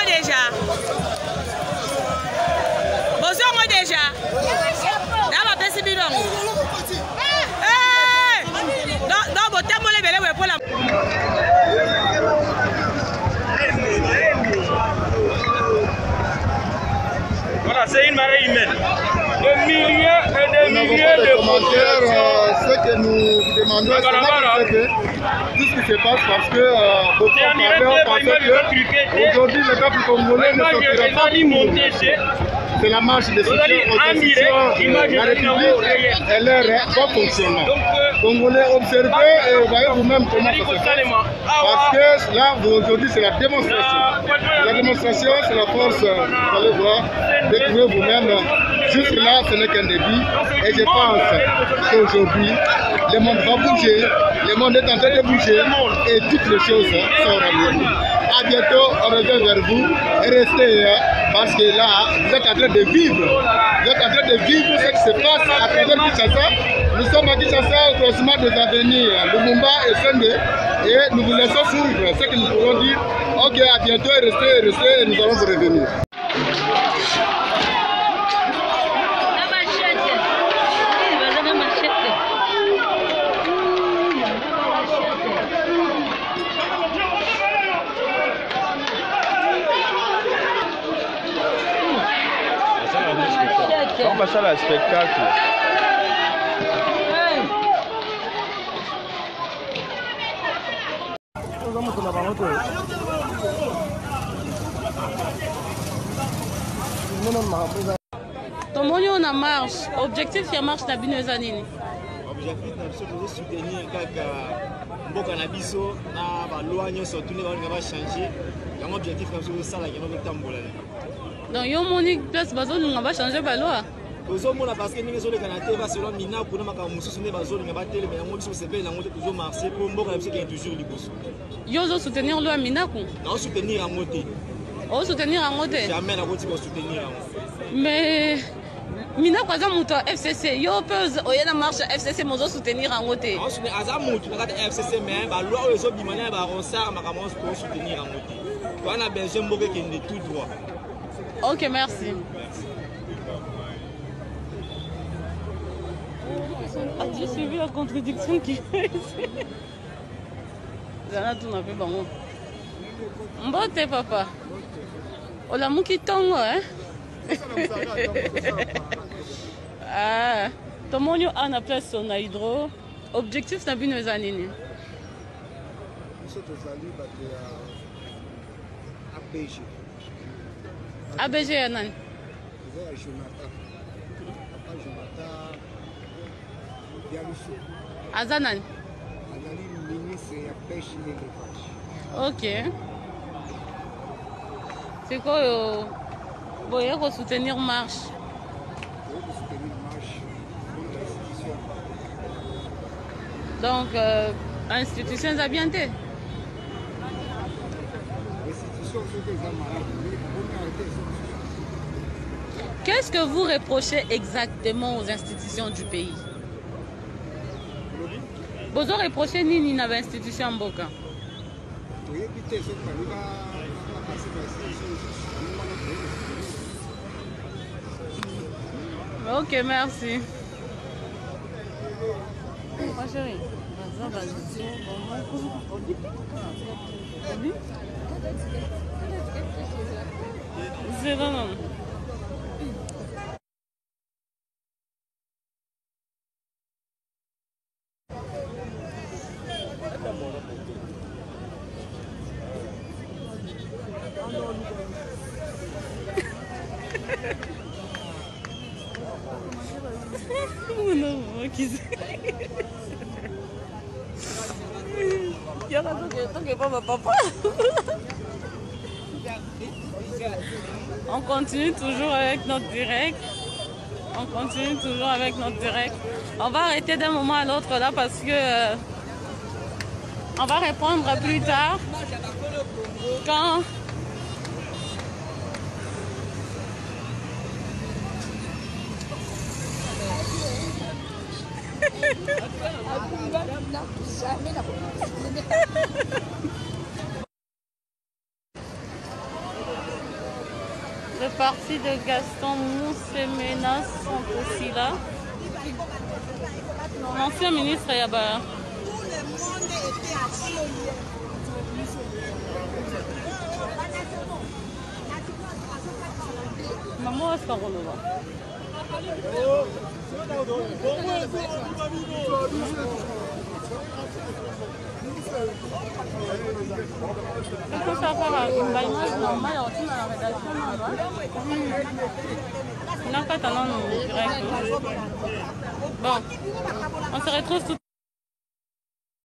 déjà. Bonjour déjà. Dans la baisse bidon. Dans votre thème, les bébés pour la. Voilà, c'est une marée humaine. Des milliers et des milliers de commentaires. Ce que nous demandons, c'est tout ce qui se passe parce que beaucoup ont parlé que aujourd'hui le peuple congolais ne sortira pas. C'est la marche de soutien aux institutions. La République, elle est pas fonctionnelle. Congolais, observez et voyez vous-même comment ça se fait. Parce que là, aujourd'hui, c'est la démonstration. La démonstration, c'est la force, vous allez voir, découvrir vous-même. Jusque-là, ce n'est qu'un début. Et je pense qu'aujourd'hui, le monde va bouger, le monde est en train de bouger et toutes les choses sont réalisées. A bientôt, on revient vers vous et restez parce que là, vous êtes en train de vivre. Vous êtes en train de vivre ce qui se passe à travers Kinshasa. Nous sommes à Kinshasa au croisement des avenirs Lumumba et Sendé et nous vous laissons suivre ce que nous pourrons dire. Ok, à bientôt et restez et nous allons vous revenir. On passe à la spectacle. Tomoni on a marche. Objectif ya marche na bino eza nini? Objectif na biso tozo soutenir kaka mboka na biso na ba loi nyonso tuni ba nga ba changer. Yango objectif na biso sala yango kotambola. Donc yo moni place bazolunga ba changer ba loi. Tozomona parce que ningi zoleka na te ba selon mina kuna makambo mususu ne bazolinga batele mais yango biso sepele yango toujours marcher pour mboka na biso qui est toujours liboso. Yo zo soutenir loi Minaku? Na soutenir yango te. O soutenir yango te? Jamais na koti ko soutenir yango. Mais Minaku aza muto FCC yo pe oyena marche FCC mozo soutenir yango te. On soutenir aza muto na kati FCC mais ba loi oyo zo bimana ba ronsar makambo ko soutenir yango te. On a besoin mboka qui est tout droit. OK, merci. As-tu suivi la contradiction qui fait ici? Zana tout n'a fait bon. Mbote papa. Ola muki tongo hein? Ah, tomonyo ana place on a hydro. Objectif na bino zanini. Nous tozali bato ya ABG. ABG ya nani? Eza ya Jonathan. Papa Jonathan Bialuso. Aza nani? Azali ministre ya pêche et élevage. OK. C'est quoi boye ko soutenir marche? Donc, institution est bien. Qu'est-ce que vous reprochez exactement aux institutions du pays? Vous reprochez Nini dans l'institution Mboka? OK, merci. Ma chérie, c'est non. On continue toujours avec notre direct. On va arrêter d'un moment à l'autre là parce que on va répondre plus tard quand Le parti de Gaston Moussemena sont aussi là. L'ancien ministre Yaba. Tout le monde était assis. Maman, est-ce qu'on le voit? Est-ce que ça va faire une image normale aussi dans la rédaction? Non, pas tellement direct. Bon, on se retrouve tout